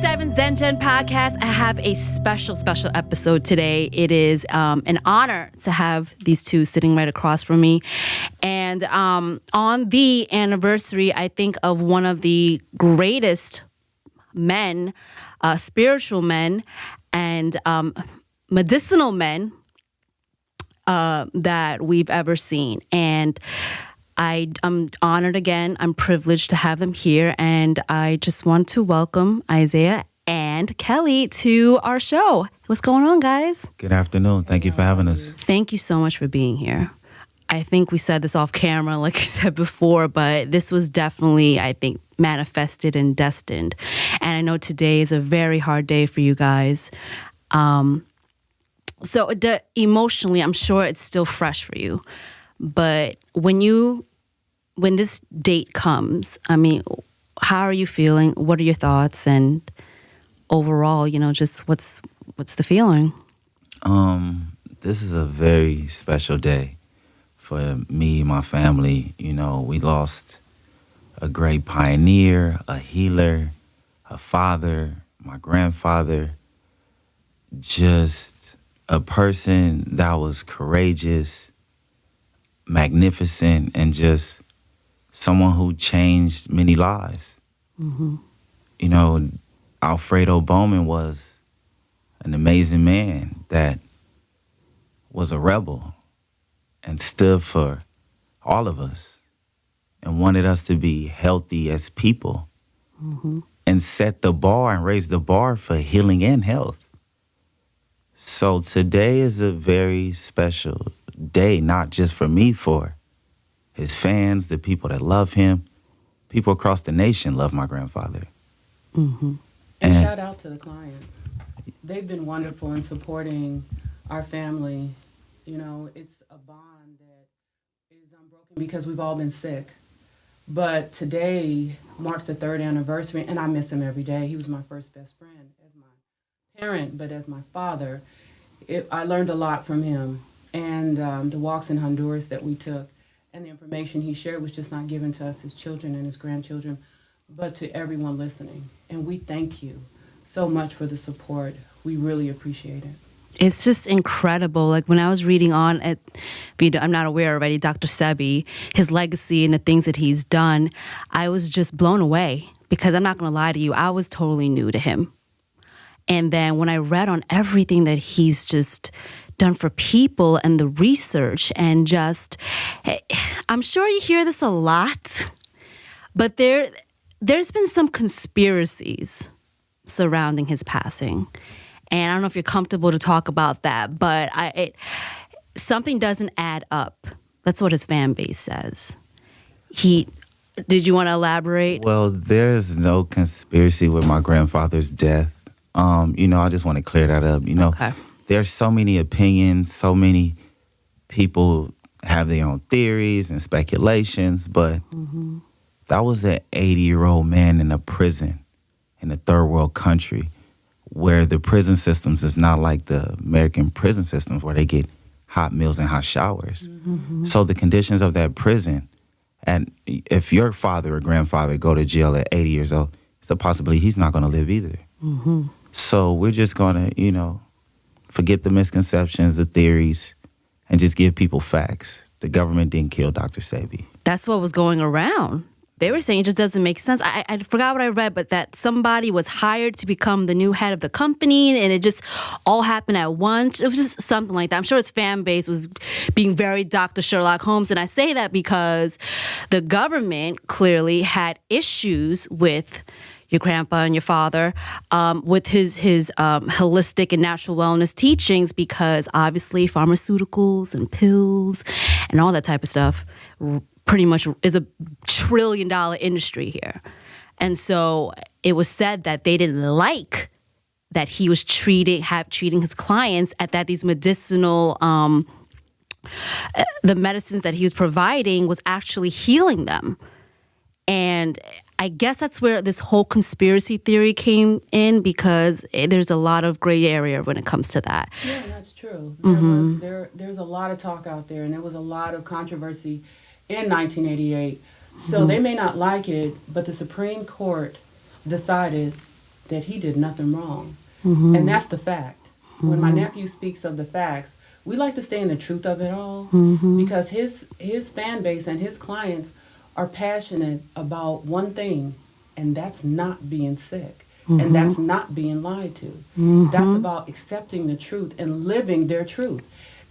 97 Zen Gen podcast. I have a special episode today. It is an honor to have these two sitting right across from me. And on the anniversary, I think, of one of the greatest men, spiritual men, and medicinal men that we've ever seen. And I'm honored again. I'm privileged to have them here. And I just want to welcome Isaiah and Kelly to our show. What's going on, guys? Good afternoon. Thank you for having us. Thank you so much for being here. I think we said this off camera, like I said before, but this was definitely, I think, manifested and destined. And I know today is a very hard day for you guys. So emotionally, I'm sure it's still fresh for you. But when this date comes, I mean, how are you feeling? What are your thoughts? And overall, just what's the feeling? This is a very special day for me, my family. We lost a great pioneer, a healer, a father, my grandfather, just a person that was courageous, magnificent, and just someone who changed many lives. Mm-hmm. Alfredo Bowman was an amazing man that was a rebel and stood for all of us and wanted us to be healthy as people, mm-hmm. and set the bar and raised the bar for healing and health. So today is a very special day, not just for me, for his fans, the people that love him. People across the nation love my grandfather. Mm-hmm. And shout out to the clients. They've been wonderful in supporting our family. It's a bond that is unbroken because we've all been sick. But today marks the 3rd anniversary, and I miss him every day. He was my first best friend as my parent, but as my father, I learned a lot from him. And the walks in Honduras that we took and the information he shared was just not given to us, his children and his grandchildren, but to everyone listening. And we thank you so much for the support. We really appreciate it. It's just incredible. Like when I was reading on at, I'm not aware already, Dr. Sebi, his legacy and the things that he's done, I was just blown away because I'm not going to lie to you, I was totally new to him. And then when I read on everything that he's just done for people and the research and just, I'm sure you hear this a lot, but there's been some conspiracies surrounding his passing. And I don't know if you're comfortable to talk about that, but something doesn't add up. That's what his fan base says. Did you want to elaborate? Well, there's no conspiracy with my grandfather's death. I just want to clear that up. Okay. There's so many opinions, so many people have their own theories and speculations, but mm-hmm. that was an 80-year-old man in a prison in a third world country where the prison systems is not like the American prison systems where they get hot meals and hot showers. Mm-hmm. So the conditions of that prison, and if your father or grandfather go to jail at 80 years old, it's a possibility he's not going to live either. Mm-hmm. So we're just going to, forget the misconceptions, the theories, and just give people facts. The government didn't kill Dr. Sebi. That's what was going around. They were saying it just doesn't make sense. I forgot what I read, but that somebody was hired to become the new head of the company, and it just all happened at once. It was just something like that. I'm sure his fan base was being very Dr. Sherlock Holmes, and I say that because the government clearly had issues with your grandpa and your father, with his holistic and natural wellness teachings, because obviously pharmaceuticals and pills and all that type of stuff pretty much is a $1 trillion industry here. And so it was said that they didn't like that he was treating his clients at these medicinal, the medicines that he was providing was actually healing them. And I guess that's where this whole conspiracy theory came in, because there's a lot of gray area when it comes to that. Yeah, that's true. Mm-hmm. There's a lot of talk out there, and there was a lot of controversy in 1988. So they may not like it, but the Supreme Court decided that he did nothing wrong. And that's the fact. When my nephew speaks of the facts, we like to stay in the truth of it all because his fan base and his clients are passionate about one thing, and that's not being sick. And that's not being lied to. That's about accepting the truth and living their truth.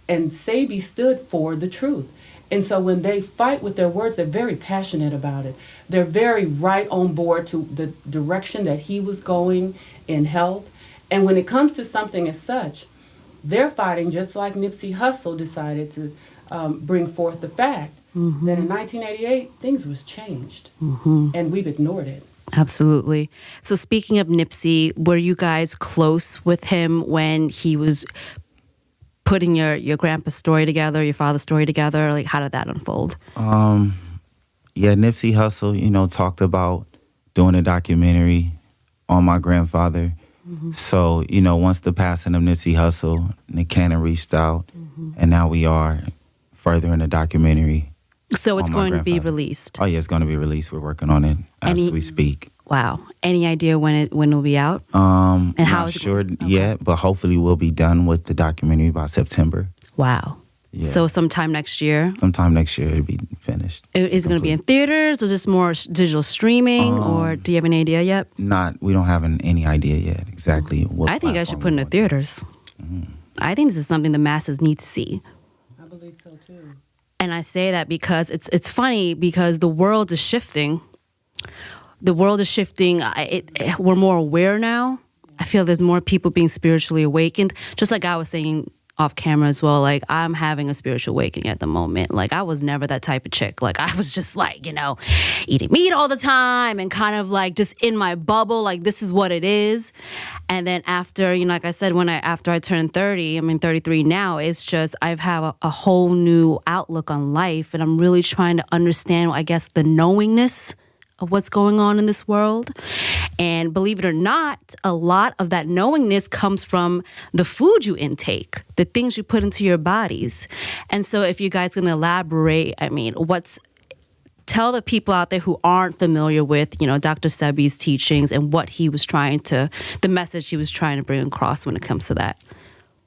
And Sebi stood for the truth. And so when they fight with their words, they're very passionate about it. They're very right on board to the direction that he was going in health. And when it comes to something as such, they're fighting just like Nipsey Hussle decided to bring forth the fact that in 1988, things was changed. And we've ignored it. Absolutely. So speaking of Nipsey, were you guys close with him when he was putting your grandpa's story together, your father's story together? Like, how did that unfold? Yeah, Nipsey Hussle, talked about doing a documentary on my grandfather. So, once the passing of Nipsey Hussle, Nick Cannon reached out, and now we are further in the documentary. So it's going to be released? Oh, yeah, it's going to be released. We're working on it as we speak. Wow. Any idea when it'll be out? And how not sure yet, but hopefully we'll be done with the documentary by September. Wow. Yeah. So sometime next year? Sometime next year it'll be finished. Is it going to be in theaters or just more digital streaming, or do you have any idea yet? We don't have any idea yet exactly what. I think I should put it in the theaters. I think this is something the masses need to see. I believe so too. And I say that because it's funny because the world is shifting. The world is shifting. We're more aware now. I feel there's more people being spiritually awakened. Just like I was saying off camera as well, like I'm having a spiritual awakening at the moment. Like I was never that type of chick. Like I was just like, eating meat all the time and kind of like just in my bubble, like this is what it is. And then after, like I said, after I turned 30, I'm 33 now, it's just I've have a whole new outlook on life, and I'm really trying to understand, I guess, the knowingness of what's going on in this world. And believe it or not, a lot of that knowingness comes from the food you intake, the things you put into your bodies. And so if you guys can elaborate, tell the people out there who aren't familiar with, Dr. Sebi's teachings and what he was the message he was trying to bring across when it comes to that.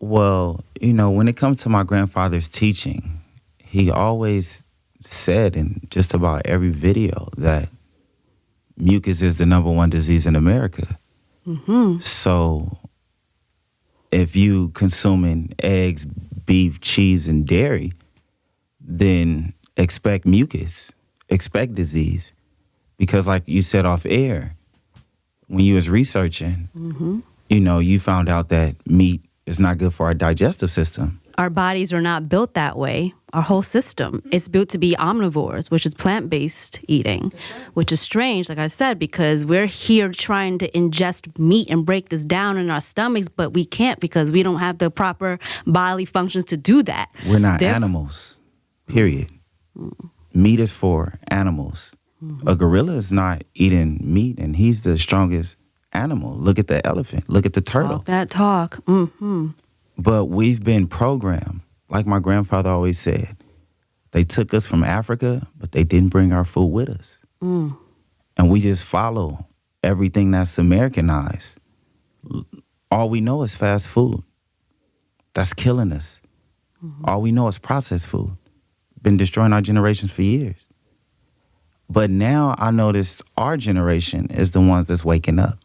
Well, when it comes to my grandfather's teaching, he always said in just about every video that mucus is the #1 disease in America. So if you consuming eggs, beef, cheese, and dairy, then expect mucus, expect disease. Because like you said off air, when you was researching, you found out that meat is not good for our digestive system. Our bodies are not built that way. Our whole system is built to be omnivores, which is plant-based eating, which is strange, like I said, because we're here trying to ingest meat and break this down in our stomachs, but we can't because we don't have the proper bodily functions to do that. We're not animals, period. Meat is for animals. A gorilla is not eating meat, and he's the strongest animal. Look at the elephant. Look at the turtle. Talk that talk. But we've been programmed, like my grandfather always said. They took us from Africa, but they didn't bring our food with us. And we just follow everything that's Americanized. All we know is fast food. That's killing us. All we know is processed food. Been destroying our generations for years. But now I notice our generation is the ones that's waking up,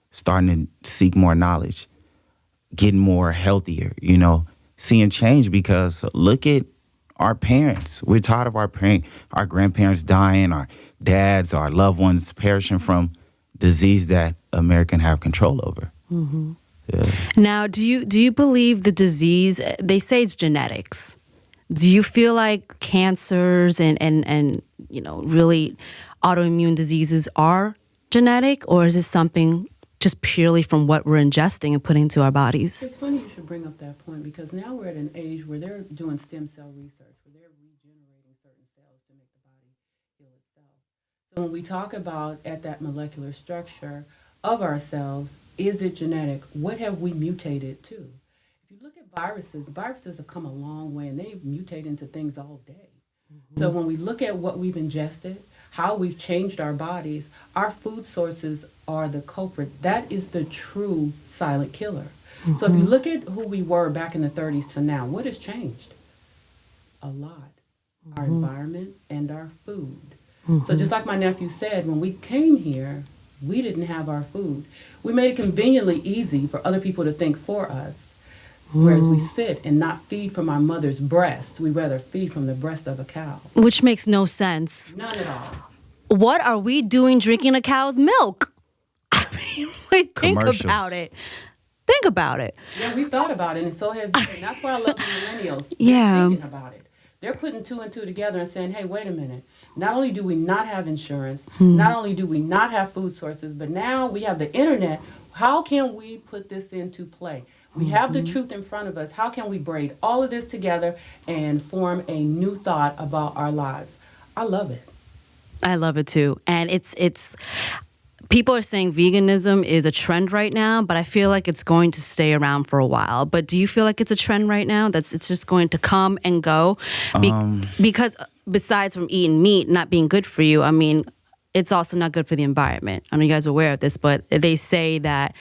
starting to seek more knowledge, getting more healthier, seeing change, because look at our parents. We're tired of our grandparents dying, our dads, our loved ones perishing from disease that America can have control over. Yeah. Now, do you believe the disease, they say it's genetics. Do you feel like cancers and really autoimmune diseases are genetic, or is it something just purely from what we're ingesting and putting into our bodies? It's funny you should bring up that point, because now we're at an age where they're doing stem cell research, where they're regenerating certain cells to make the body heal itself. So when we talk about at that molecular structure of our cells, is it genetic? What have we mutated to? If you look at viruses have come a long way, and they mutate into things all day. So when we look at what we've ingested, how we've changed our bodies, our food sources are the culprit. That is the true silent killer. So if you look at who we were back in the 30s to now, what has changed? A lot. Our environment and our food. So just like my nephew said, when we came here, we didn't have our food. We made it conveniently easy for other people to think for us. Whereas we sit and not feed from our mother's breast. We rather feed from the breast of a cow. Which makes no sense. None at all. What are we doing drinking a cow's milk? I mean, like, think about it. Think about it. Yeah, we've thought about it, and so have you. And that's why I love the millennials. They're Yeah. thinking about it. They're putting two and two together and saying, hey, wait a minute. Not only do we not have insurance, not only do we not have food sources, but now we have the internet. How can we put this into play? We have the truth in front of us. How can we braid all of this together and form a new thought about our lives? I love it. I love it too. And it's people are saying veganism is a trend right now, but I feel like it's going to stay around for a while. But do you feel like it's a trend right now? It's just going to come and go? Because besides from eating meat not being good for you, I mean, it's also not good for the environment. I know you guys are aware of this, but they say that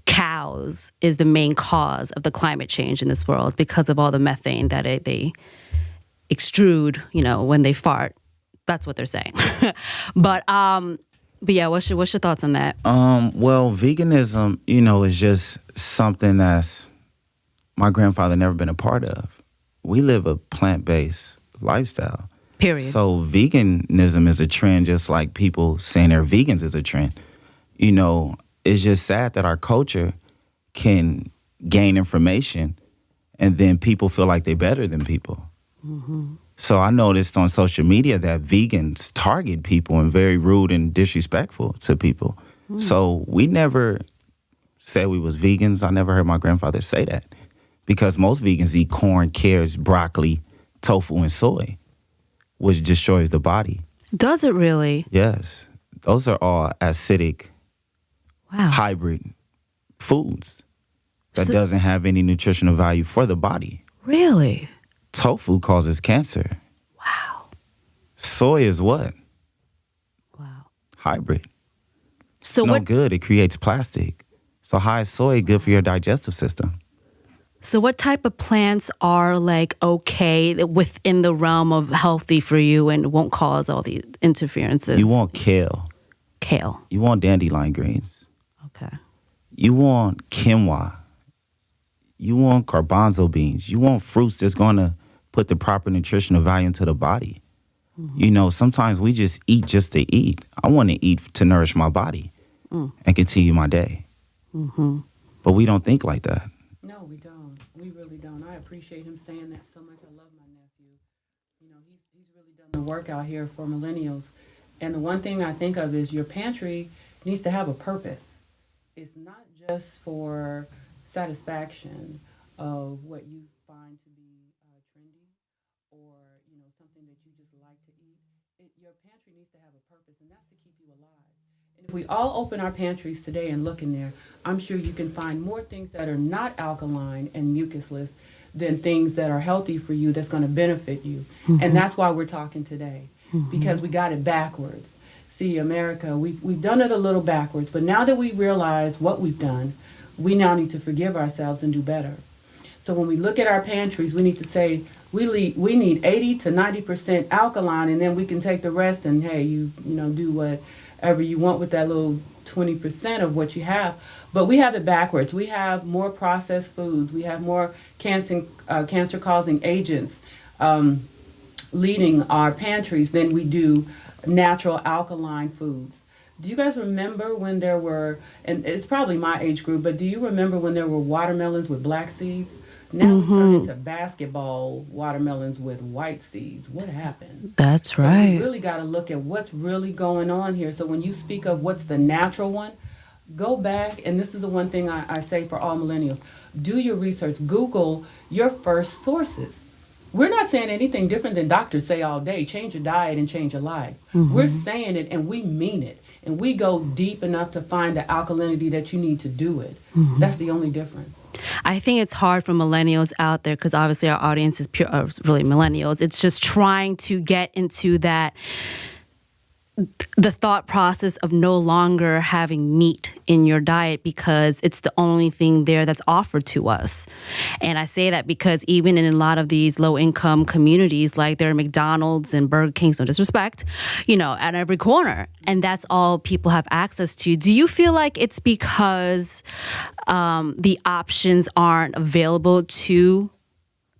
cows is the main cause of the climate change in this world because of all the methane that they extrude, when they fart. That's what they're saying. But yeah, what's your thoughts on that? Well, veganism, is just something that's my grandfather never been a part of. We live a plant-based lifestyle. Period. So veganism is a trend, just like people saying they're vegans is a trend. It's just sad that our culture can gain information and then people feel like they're better than people. So I noticed on social media that vegans target people and very rude and disrespectful to people. So we never said we was vegans. I never heard my grandfather say that because most vegans eat corn, carrots, broccoli, tofu, and soy, which destroys the body. Does it really? Yes. Those are all acidic, hybrid foods that doesn't have any nutritional value for the body. Really? Tofu causes cancer. Wow. Soy is what? Wow. Hybrid. So it's no good. It creates plastic. So high soy good for your digestive system. So what type of plants are like okay within the realm of healthy for you and won't cause all these interferences? You want kale. Kale. You want dandelion greens. Okay. You want quinoa. You want garbanzo beans. You want fruits that's going to put the proper nutritional value into the body. Sometimes we just eat just to eat. I want to eat to nourish my body and continue my day. But we don't think like that. No, we don't. We really don't. I appreciate him saying that so much. I love my nephew. He's really done the work out here for millennials. And the one thing I think of is your pantry needs to have a purpose. It's not just for satisfaction of what you find to be trendy or something that you just like to eat. Your pantry needs to have a purpose, and that's to keep you alive. And if we all open our pantries today and look in there, I'm sure you can find more things that are not alkaline and mucusless than things that are healthy for you that's going to benefit you. And that's why we're talking today, because we got it backwards. See, America, we've done it a little backwards, but now that we realize what we've done, we now need to forgive ourselves and do better. So when we look at our pantries, we need to say, we need 80 to 90% alkaline, and then we can take the rest and, hey, you do whatever you want with that little 20% of what you have. But we have it backwards. We have more processed foods. We have more cancer-causing agents leading our pantries than we do natural alkaline foods. Do you guys remember when there were, and it's probably my age group, but do you remember when there were watermelons with black seeds? Now we turn into basketball watermelons with white seeds. What happened? That's right. So we really got to look at what's really going on here. So when you speak of what's the natural one, go back, and this is the one thing I say for all millennials, do your research. Google your first sources. We're not saying anything different than doctors say all day, change your diet and change your life. We're saying it and we mean it. And we go deep enough to find the alkalinity that you need to do it. That's the only difference. I think it's hard for millennials out there because obviously our audience is really millennials. It's just trying to get into that the thought process of no longer having meat in your diet because it's the only thing there that's offered to us. And I say that because even in a lot of these low-income communities, like there are McDonald's and Burger Kings, no disrespect, at every corner. And that's all people have access to. Do you feel like it's because the options aren't available to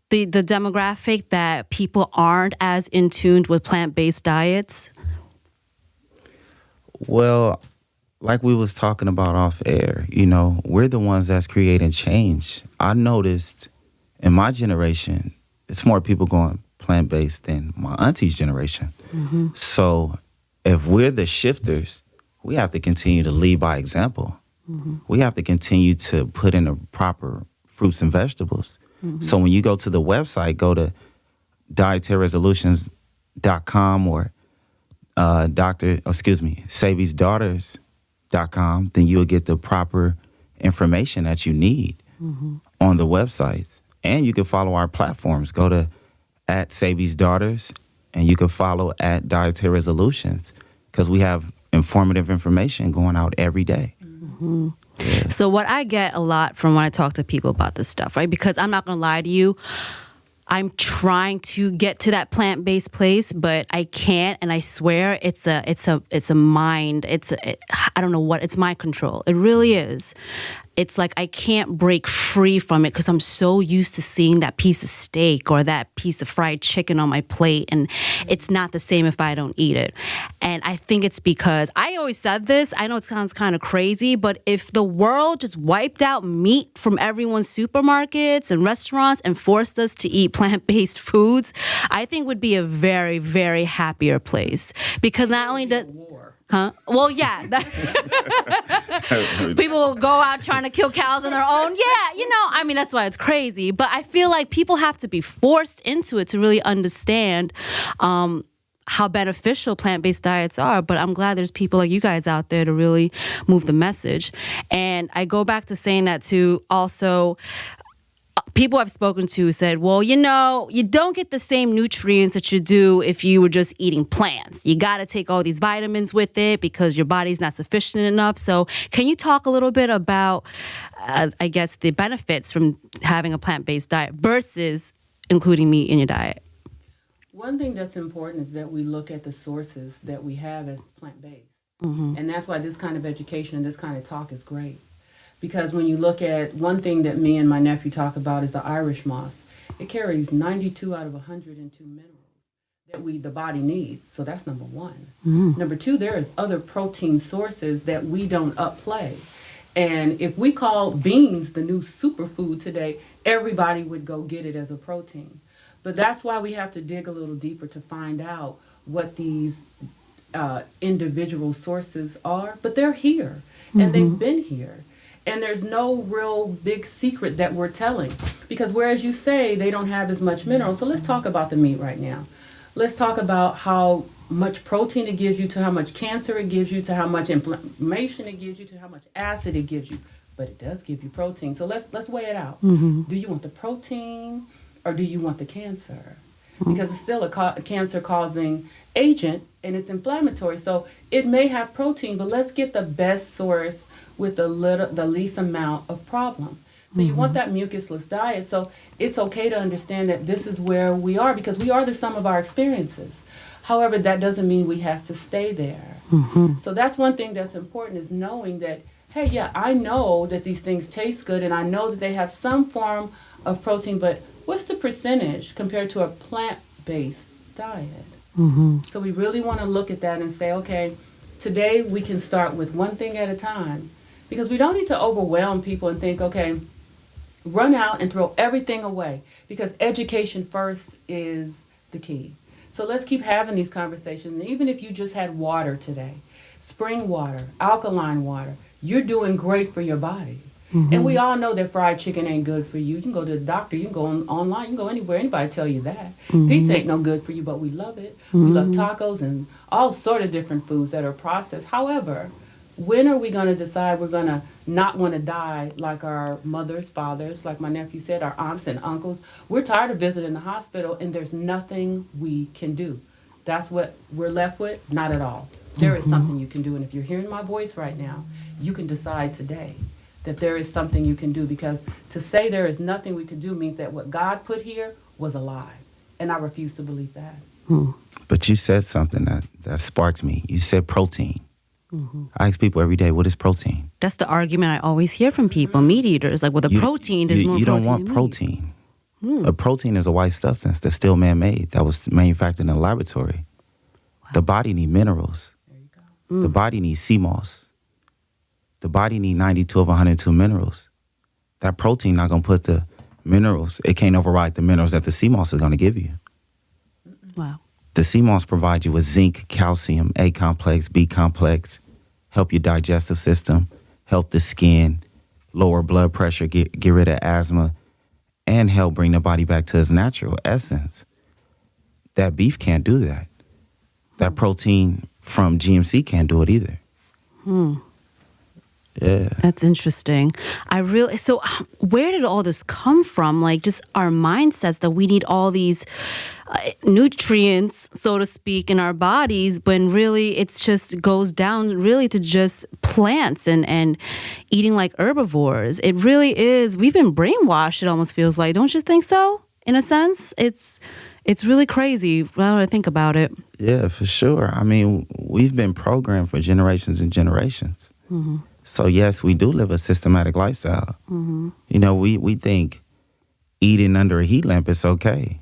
the demographic that people aren't as in tune with plant-based diets? Well, like we was talking about off air, we're the ones that's creating change. I noticed in my generation, it's more people going plant-based than my auntie's generation. Mm-hmm. So if we're the shifters, we have to continue to lead by example. Mm-hmm. We have to continue to put in the proper fruits and vegetables. Mm-hmm. So when you go to the website, go to dietaryresolutions.com or Sebis Daughters.com, then you'll get the proper information that you need on the websites. And you can follow our platforms. Go to @Sebis Daughters, and you can follow @Dietary Resolutions, because we have informative information going out every day. Mm-hmm. Yeah. So what I get a lot from when I talk to people about this stuff, right? Because I'm not going to lie to you, I'm trying to get to that plant-based place, but I can't. And I swear it's a mind. I don't know what, it's mind control. It really is. It's like I can't break free from it because I'm so used to seeing that piece of steak or that piece of fried chicken on my plate. And it's not the same if I don't eat it. And I think it's because I always said this. I know it sounds kind of crazy, but if the world just wiped out meat from everyone's supermarkets and restaurants and forced us to eat plant-based foods, I think would be a very, very happier place. Because not only does... Huh? Well, yeah. People will go out trying to kill cows on their own. Yeah, that's why it's crazy. But I feel like people have to be forced into it to really understand how beneficial plant-based diets are. But I'm glad there's people like you guys out there to really move the message. And I go back to saying that too. Also, people I've spoken to said, well, you don't get the same nutrients that you do if you were just eating plants. You got to take all these vitamins with it because your body's not sufficient enough. So can you talk a little bit about, I guess, the benefits from having a plant-based diet versus including meat in your diet? One thing that's important is that we look at the sources that we have as plant-based. Mm-hmm. And that's why this kind of education and this kind of talk is great. Because when you look at one thing that me and my nephew talk about is the Irish moss. It carries 92 out of 102 minerals that the body needs. So that's number one. Mm. Number two, there is other protein sources that we don't upplay. And if we call beans the new superfood today, everybody would go get it as a protein. But that's why we have to dig a little deeper to find out what these individual sources are. But they're here, and they've been here. And there's no real big secret that we're telling. Because whereas you say they don't have as much minerals, so let's talk about the meat right now. Let's talk about how much protein it gives you, to how much cancer it gives you, to how much inflammation it gives you, to how much acid it gives you. But it does give you protein. So let's weigh it out. Mm-hmm. Do you want the protein or do you want the cancer? Because it's still a cancer-causing agent and it's inflammatory. So it may have protein, but let's get the best source with the least amount of problem. So you want that mucusless diet. So it's okay to understand that this is where we are because we are the sum of our experiences. However, that doesn't mean we have to stay there. Mm-hmm. So that's one thing that's important, is knowing that, hey, yeah, I know that these things taste good and I know that they have some form of protein, but what's the percentage compared to a plant-based diet? Mm-hmm. So we really want to look at that and say, okay, today we can start with one thing at a time. Because we don't need to overwhelm people and think, okay, run out and throw everything away. Because education first is the key. So let's keep having these conversations. And even if you just had water today, spring water, alkaline water, you're doing great for your body. Mm-hmm. And we all know that fried chicken ain't good for you. You can go to the doctor, you can go online, you can go anywhere, anybody tell you that. Mm-hmm. Pizza ain't no good for you, but we love it. Mm-hmm. We love tacos and all sort of different foods that are processed. However, when are we going to decide we're going to not want to die like our mothers, fathers, like my nephew said, our aunts and uncles? We're tired of visiting the hospital and there's nothing we can do. that's what we're left with? Not at all. There is something you can do. And if you're hearing my voice right now, you can decide today that there is something you can do, because to say there is nothing we can do means that what God put here was a lie. And I refuse to believe that. But you said something that sparked me. You said protein. I ask people every day, what is protein? That's the argument I always hear from people, meat eaters. Like, well, the protein, there's more protein. You don't want protein. A protein is a white substance that's still man-made, that was manufactured in a laboratory. Wow. The body needs minerals. There you go. The body needs sea moss. The body needs 92 of 102 minerals. That protein not going to put the minerals, it can't override the minerals that the sea moss is going to give you. Wow. The sea moss provides you with zinc, calcium, A complex, B complex, help your digestive system, help the skin, lower blood pressure, get rid of asthma, and help bring the body back to its natural essence. That beef can't do that. That protein from GMC can't do it either. Yeah. That's interesting. So where did all this come from? Like, just our mindsets that we need all these nutrients, so to speak, in our bodies, when really it's just goes down really to just plants and eating like herbivores. It really is. We've been brainwashed, it almost feels like. Don't you think so? In a sense, it's really crazy when I think about it. Yeah, for sure. I mean, we've been programmed for generations and generations. So yes, we do live a systematic lifestyle. You know, we think eating under a heat lamp is okay.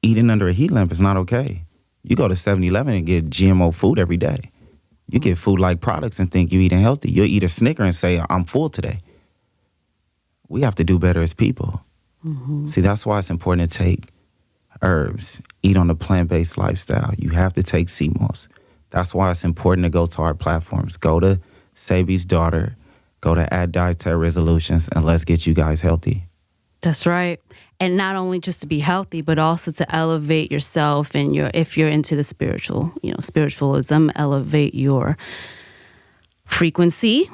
Eating under a heat lamp is not okay. You go to 7-Eleven and get GMO food every day. You get food-like products and think you're eating healthy. You'll eat a Snicker and say, I'm full today. We have to do better as people. See, that's why it's important to take herbs, eat on a plant-based lifestyle. You have to take sea moss. That's why it's important to go to our platforms. Go to Sebis Daughter, go to Add Dietary Resolutions, and let's get you guys healthy. That's right. And not only just to be healthy, but also to elevate yourself and if you're into the spiritualism, elevate your frequency,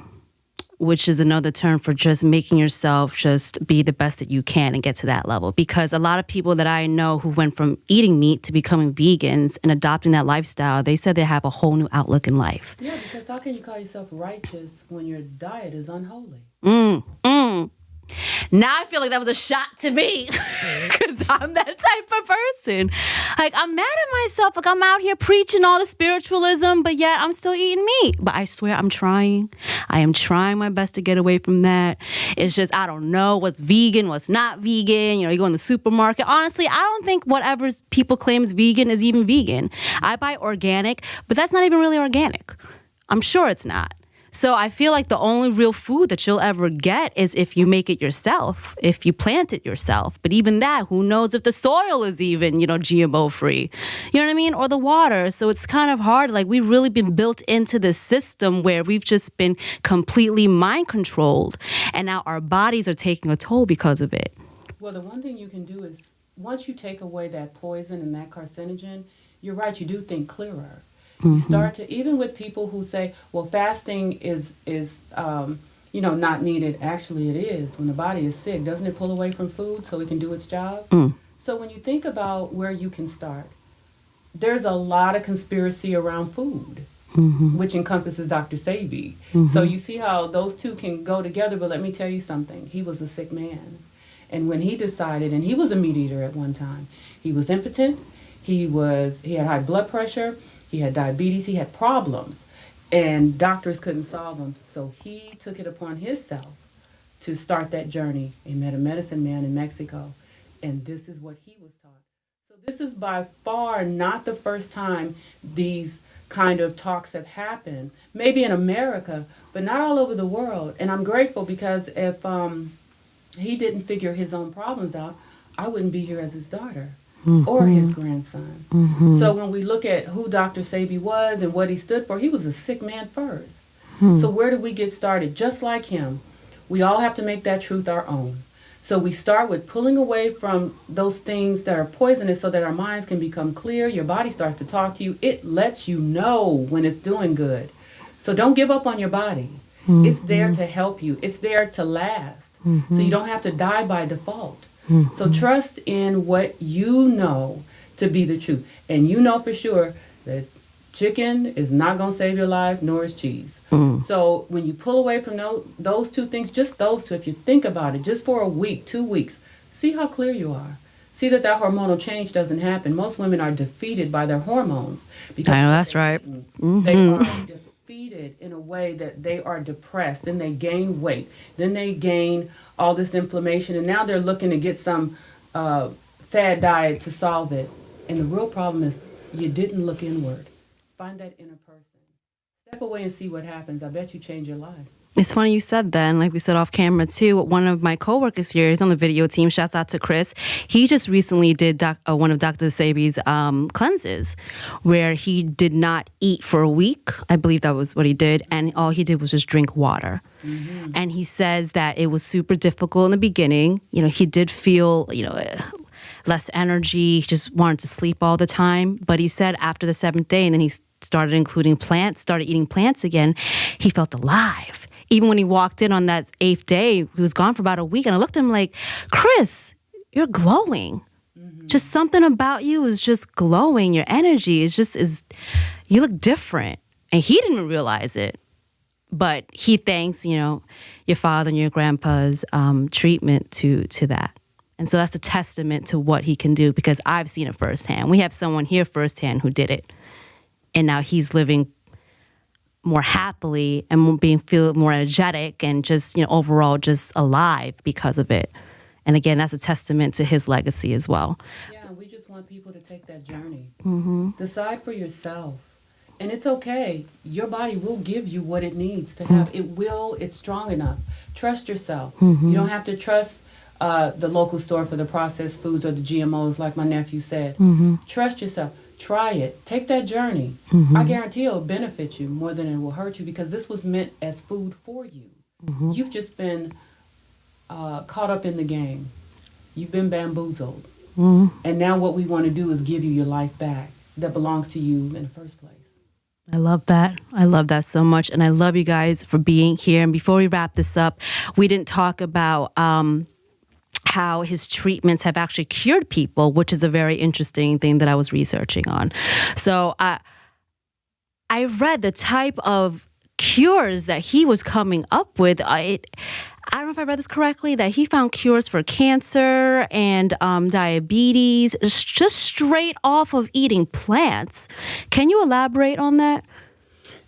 which is another term for just making yourself just be the best that you can and get to that level. Because a lot of people that I know who went from eating meat to becoming vegans and adopting that lifestyle, they said they have a whole new outlook in life. Yeah, because how can you call yourself righteous when your diet is unholy? Now I feel like that was a shot to me because I'm that type of person. Like, I'm mad at myself. Like, I'm out here preaching all the spiritualism, but yet I'm still eating meat. But I swear I'm trying. I am trying my best to get away from that. It's just, I don't know what's vegan, what's not vegan. You know, you go in the supermarket. Honestly, I don't think whatever people claim is vegan is even vegan. I buy organic, but that's not even really organic. I'm sure it's not. So I feel like the only real food that you'll ever get is if you make it yourself, if you plant it yourself. But even that, who knows if the soil is even, GMO free, you know what I mean? Or the water. So it's kind of hard. Like, we've really been built into this system where we've just been completely mind controlled. And now our bodies are taking a toll because of it. Well, the one thing you can do is once you take away that poison and that carcinogen, you're right, you do think clearer. You start to, even with people who say, well, fasting is not needed. Actually, it is. When the body is sick, doesn't it pull away from food so it can do its job? So when you think about where you can start, there's a lot of conspiracy around food, which encompasses Dr. Sebi. So you see how those two can go together, but let me tell you something. He was a sick man. And when he decided, and he was a meat eater at one time, he was impotent, he had high blood pressure, he had diabetes, he had problems, and doctors couldn't solve them. So he took it upon himself to start that journey. He met a medicine man in Mexico, and this is what he was taught. So this is by far not the first time these kind of talks have happened. Maybe in America, but not all over the world. And I'm grateful because if he didn't figure his own problems out, I wouldn't be here as his daughter. Or his grandson. So when we look at who Dr. Sebi was and what he stood for, he was a sick man first. So where did we get started? Just like him, we all have to make that truth our own. So we start with pulling away from those things that are poisonous so that our minds can become clear. Your body starts to talk to you. It lets you know when it's doing good. So don't give up on your body. It's there to help you. It's there to last. So you don't have to die by default. So trust in what you know to be the truth. And you know for sure that chicken is not going to save your life, nor is cheese. So when you pull away from those two things, just those two, if you think about it, just for a week, 2 weeks, see how clear you are. See that hormonal change doesn't happen. Most women are defeated by their hormones. Because I know that's right. They are defeated in a way that they are depressed. Then they gain weight. Then they gain all this inflammation. And now they're looking to get some fad diet to solve it. And the real problem is you didn't look inward. Find that inner person. Step away and see what happens. I bet you change your life. It's funny you said that, and like we said off camera too, one of my coworkers here, he's on the video team, shouts out to Chris. He just recently did one of Dr. Sebi's cleanses where he did not eat for a week. I believe that was what he did, and all he did was just drink water. And he says that it was super difficult in the beginning. You know, he did feel, less energy, he just wanted to sleep all the time. But he said after the 7th day, and then he started including plants, started eating plants again, he felt alive. Even when he walked in on that 8th day, he was gone for about a week. And I looked at him like, Chris, you're glowing. Just something about you is just glowing. Your energy is you look different. And he didn't realize it. But he thanks, your father and your grandpa's treatment to that. And so that's a testament to what he can do, because I've seen it firsthand. We have someone here firsthand who did it. And now he's living more happily and feel more energetic and just, overall just alive because of it. And again, that's a testament to his legacy as well. Yeah, we just want people to take that journey. Decide for yourself. And it's okay. Your body will give you what it needs to have. It's strong enough. Trust yourself. You don't have to trust the local store for the processed foods or the GMOs like my nephew said. Trust yourself. Try it. Take that journey. I guarantee it'll benefit you more than it will hurt you, because this was meant as food for you. You've just been caught up in the game. You've been bamboozled. And now what we want to do is give you your life back that belongs to you in the first place. I love that. I love that so much. And I love you guys for being here. And before we wrap this up, we didn't talk about how his treatments have actually cured people, which is a very interesting thing that I was researching on. So I read the type of cures that he was coming up with. I don't know if I read this correctly, that he found cures for cancer and diabetes, just straight off of eating plants. Can you elaborate on that?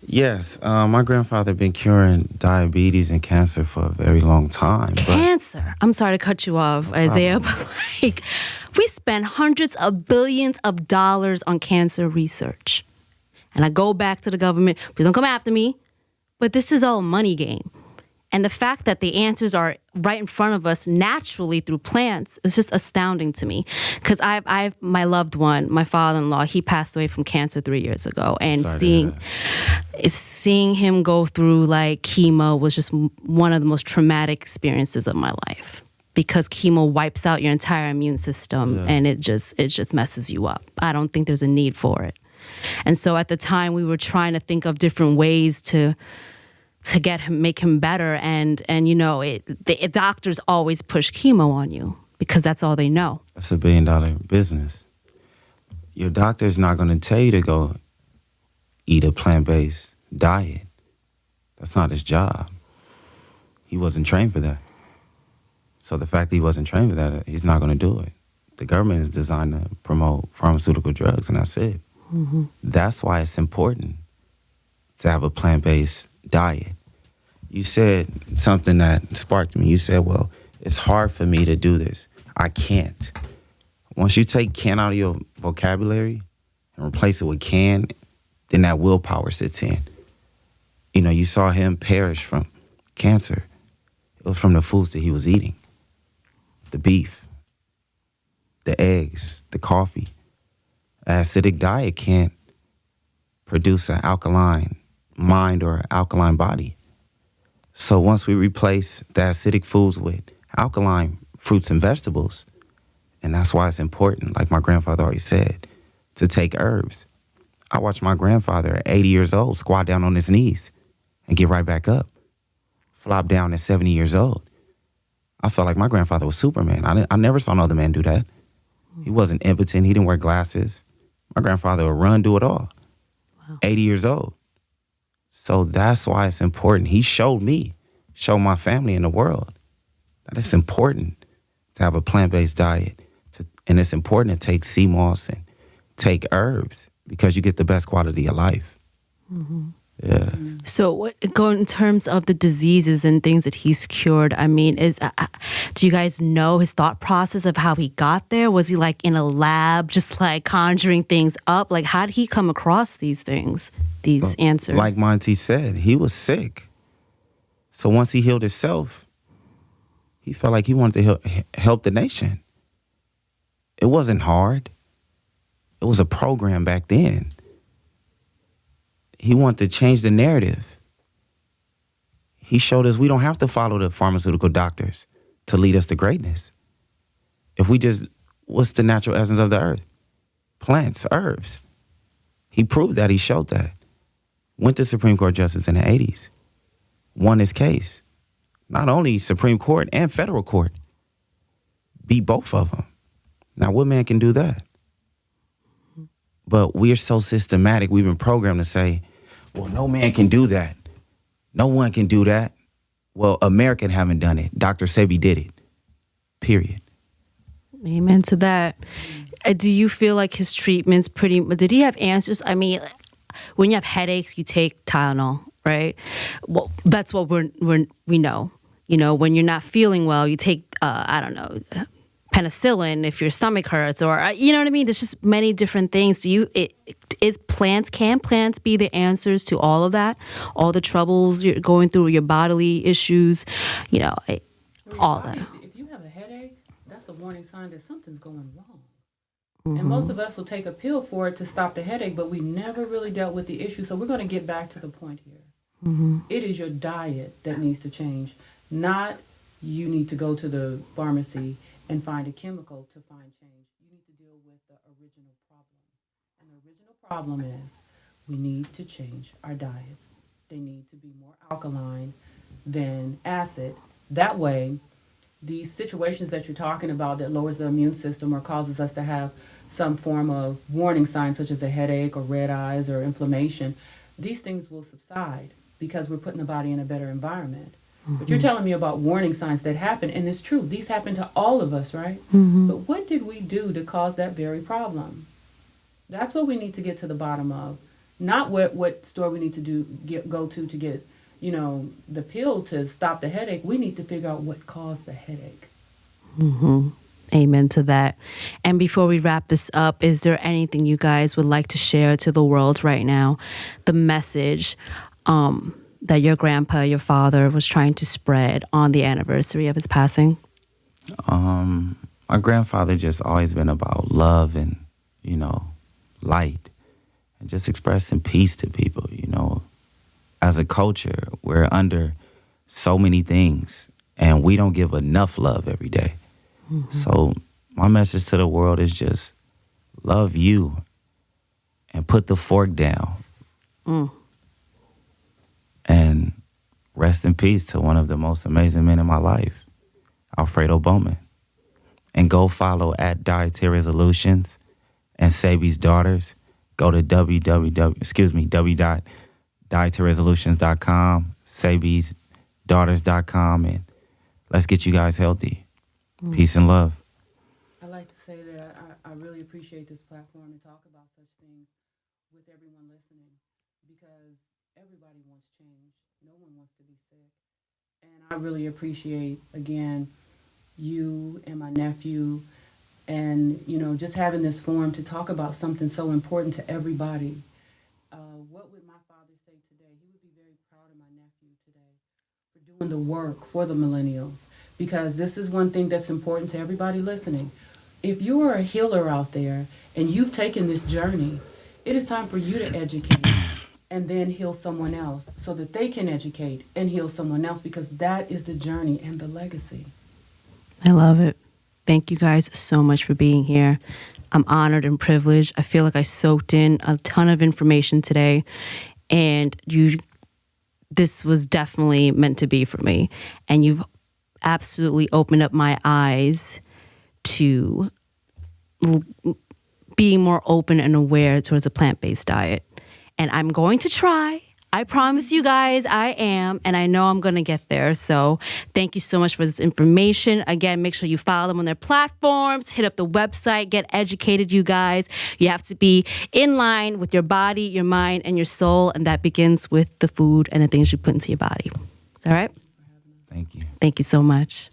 Yes, my grandfather been curing diabetes and cancer for a very long time. Cancer? I'm sorry to cut you off, Isaiah, but we spend hundreds of billions of dollars on cancer research. And I go back to the government, please don't come after me, but this is all a money game. And the fact that the answers are right in front of us naturally through plants is just astounding to me. Because I've my loved one, my father-in-law, he passed away from cancer 3 years ago. And seeing him go through like chemo was just one of the most traumatic experiences of my life. Because chemo wipes out your entire immune system and it just messes you up. I don't think there's a need for it. And so at the time we were trying to think of different ways to make him better, and the doctors always push chemo on you because that's all they know. That's $1 billion business. Your doctor's not going to tell you to go eat a plant-based diet. That's not his job. He wasn't trained for that. So the fact that he wasn't trained for that, he's not going to do it. The government is designed to promote pharmaceutical drugs, and that's it. That's why it's important to have a plant-based diet. You said something that sparked me. You said, well, it's hard for me to do this. I can't. Once you take can't out of your vocabulary and replace it with can, then that willpower sits in. You saw him perish from cancer. It was from the foods that he was eating. The beef, the eggs, the coffee. An acidic diet can't produce an alkaline mind or alkaline body. So once we replace the acidic foods with alkaline fruits and vegetables, and that's why it's important, like my grandfather always said, to take herbs. I watched my grandfather at 80 years old squat down on his knees and get right back up, flop down at 70 years old. I felt like my grandfather was Superman. I never saw another man do that. He wasn't impotent. He didn't wear glasses. My grandfather would run, do it all. Wow. 80 years old. So that's why it's important. He showed my family and the world that it's important to have a plant-based diet. And it's important to take sea moss and take herbs because you get the best quality of life. Mm-hmm. Yeah. So going in terms of the diseases and things that he's cured, I mean, do you guys know his thought process of how he got there? Was he like in a lab just like conjuring things up? Like how did he come across these things, these answers? Like Monty said, he was sick. So once he healed himself, he felt like he wanted to help the nation. It wasn't hard. It was a program back then. He wanted to change the narrative. He showed us we don't have to follow the pharmaceutical doctors to lead us to greatness. If we just, what's the natural essence of the earth? Plants, herbs. He proved that, he showed that. Went to Supreme Court justice in the 80s. Won his case. Not only Supreme Court and federal court. Beat both of them. Now, what man can do that? But we're so systematic. We've been programmed to say, well, no man can do that. No one can do that. Well, American haven't done it. Dr. Sebi did it. Period. Amen to that. Do you feel like his treatment's did he have answers? I mean, when you have headaches, you take Tylenol, right? Well, that's what we know. You know, when you're not feeling well, you take, penicillin if your stomach hurts, or you know what I mean? There's just many different things. Can plants be the answers to all of that? All the troubles you're going through, your bodily issues, all that. If you have a headache, that's a warning sign that something's going wrong. Mm-hmm. And most of us will take a pill for it to stop the headache, but we never really dealt with the issue. So we're going to get back to the point here. Mm-hmm. It is your diet that needs to change, not you need to go to the pharmacy and find a chemical to find change. You need to deal with the original problem. And the original problem is we need to change our diets. They need to be more alkaline than acid. That way, these situations that you're talking about that lowers the immune system or causes us to have some form of warning signs such as a headache or red eyes or inflammation, these things will subside because we're putting the body in a better environment. Mm-hmm. But you're telling me about warning signs that happen, and it's true. These happen to all of us, right? Mm-hmm. But what did we do to cause that very problem? That's what we need to get to the bottom of. Not what store we need to go to get, the pill to stop the headache. We need to figure out what caused the headache. Mm-hmm. Amen to that. And before we wrap this up, is there anything you guys would like to share to the world right now? The message that your grandpa, your father, was trying to spread on the anniversary of his passing? My grandfather just always been about love and, light, and just expressing peace to people, As a culture, we're under so many things, and we don't give enough love every day. Mm-hmm. So my message to the world is just love you and put the fork down. Mm. And rest in peace to one of the most amazing men in my life, Alfredo Bowman. And go follow at Dietary Resolutions and Sebis Daughters. Go to www.dietaryresolutions.com, sebisdaughters.com, and let's get you guys healthy. Mm. Peace and love. I'd like to say that I really appreciate this platform to talk about such things with everyone listening, because everybody wants change. No one wants to be sick. And I really appreciate, again, you and my nephew and, just having this forum to talk about something so important to everybody. What would my father say today? He would be very proud of my nephew today for doing the work for the millennials, because this is one thing that's important to everybody listening. If you are a healer out there and you've taken this journey, it is time for you to educate and then heal someone else so that they can educate and heal someone else, because that is the journey and the legacy. I love it. Thank you guys so much for being here. I'm honored and privileged. I feel like I soaked in a ton of information today, and this was definitely meant to be for me. And you've absolutely opened up my eyes to being more open and aware towards a plant-based diet. And I'm going to try. I promise you guys I am, and I know I'm going to get there. So thank you so much for this information. Again, make sure you follow them on their platforms, hit up the website, get educated, you guys. You have to be in line with your body, your mind, and your soul, and that begins with the food and the things you put into your body. All right? Thank you. Thank you so much.